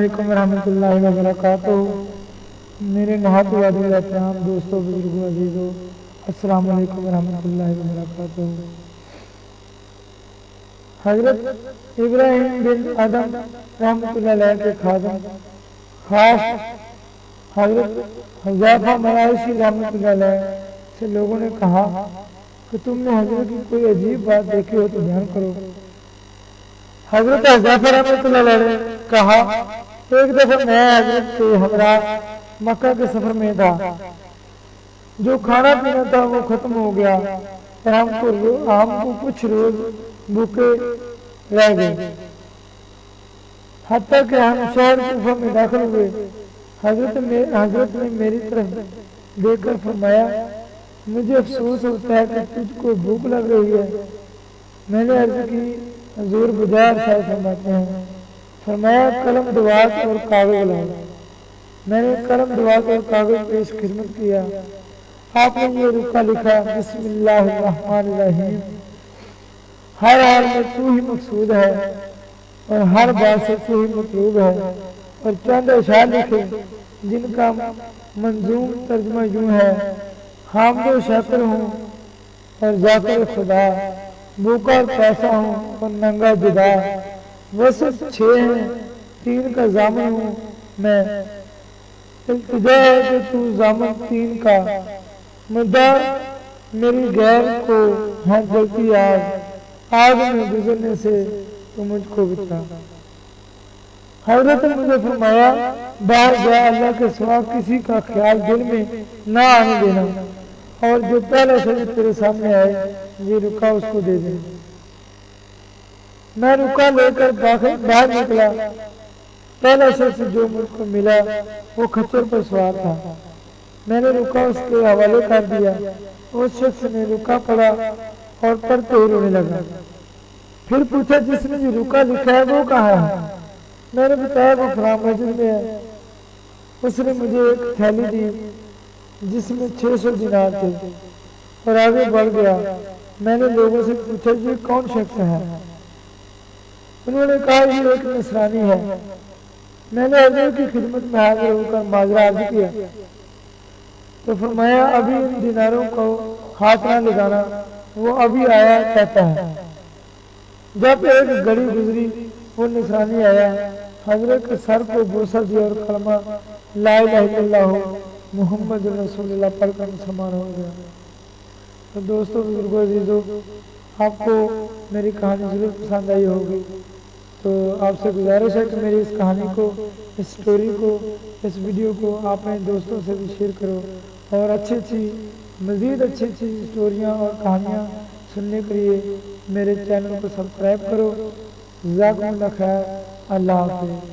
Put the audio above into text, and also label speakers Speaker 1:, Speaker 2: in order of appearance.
Speaker 1: علیکم ورحمۃ اللہ وبرکاتہ۔ میرے نہایت واجب احترام دوستوں، بزرگوں، عزیزوں، السلام علیکم ورحمۃ اللہ وبرکاتہ۔ حضرت ابراہیم بن آدم رحمۃ اللہ علیہ کے خادم خاص حضرت حذیفہ مرائشی رحمۃ اللہ علیہ سے لوگوں نے کہا کہ تم نے حضرت کی کوئی عجیب بات دیکھی ہو تو بیان کرو۔ حضرت حذیفہ رحمۃ اللہ علیہ نے کہا، ایک دفعہ میں حضرت کے ہمراہ مکہ کے سفر میں تھا، جو کھانا پینا تھا وہ ختم ہو گیا اور ہم کو کچھ روز بھوکے رہ گئے، حتیٰ کہ ہم شہر کوفہ میں داخل ہوئے۔ حضرت نے میری طرف دیکھ کر فرمایا، مجھے افسوس ہوتا ہے کہ تجھ کو بھوک لگ رہی ہے۔ میں نے عرض کی، حضور بجائے شاہ فرماتے ہیں۔ فرمایا، قلم دوات اور کاغذ لاؤ۔ میں نے قلم دوات اور کاغذ پیش خدمت کیا۔ آپ نے یہ رکا لکھا، بسم اللہ الرحمن الرحیم، ہر حال میں تو ہی مقصود ہے اور ہر بات سے تو ہی مطلوب ہے، اور چند اشعار لکھے جن کا منظوم ترجمہ یوں ہے، حامد و شاکر ہوں اور ذاکر خدا، بھوکا اور پیاسا ہوں اور ننگا جدا، وصف 6 ہیں 3 کا ضامن ہوں میں، التجا ہے کہ تو ضامن 3 کا، مدعا میری غیر کو ہے جلتی آگ میں گزرنے سے تو مجھ کو بتا۔ حضرت نے مجھے فرمایا، باہر جا اللہ کے سوا کسی کا خیال دل میں نہ آنے دینا، اور جو پہلے سے تیرے سامنے آئے یہ رکا اس کو دے دے۔ میں رکا لے کر باہر نکلا۔ پہلا شخص جو مجھ کو ملا وہ کھچر پر سوار تھا۔ میں نے رکا اس کے حوالے کر دیا۔ اس شخص نے رکا پڑھا اور پڑھتے ہی رونے لگا۔ پھر پوچھا، جس نے یہ رکا لکھا ہے وہ کہاں ہے؟ میں نے بتایا وہ فلاں مسجد میں ہے۔ اس نے مجھے ایک تھیلی دی جس میں 600 دینار تھے اور آگے بڑھ گیا۔ میں نے لوگوں سے پوچھا، یہ کون شخص ہے؟ انہوں نے کہا، یہ ایک نصرانی ہے۔ میں نے حضور کی خدمت میں حاضر ہو کر معذرہ عرض کیا تو فرمایا، ابھی ان دیناروں کو ہاتھ نہ لگانا، وہ ابھی آیا کہتا ہے۔ جب ایک گھڑی گزری وہ نصرانی آیا، حضرت کے سر کو بوسہ دیا اور کلمہ لا الہ الا اللہ محمد رسول اللہ پڑھ کر مسلمان ہو گیا۔ تو دوستوں، بزرگوں، عزیزوں، آپ کو میری کہانی ضرور پسند آئی ہوگی، تو آپ سے گزارش ہے کہ میری اس کہانی کو، اس سٹوری کو، اس ویڈیو کو آپ اپنے دوستوں سے بھی شیئر کرو، اور مزید اچھی سٹوریاں اور کہانیاں سننے کے لیے میرے چینل کو سبسکرائب کرو۔ جزاکم اللہ خیر۔ اللہ حافظ۔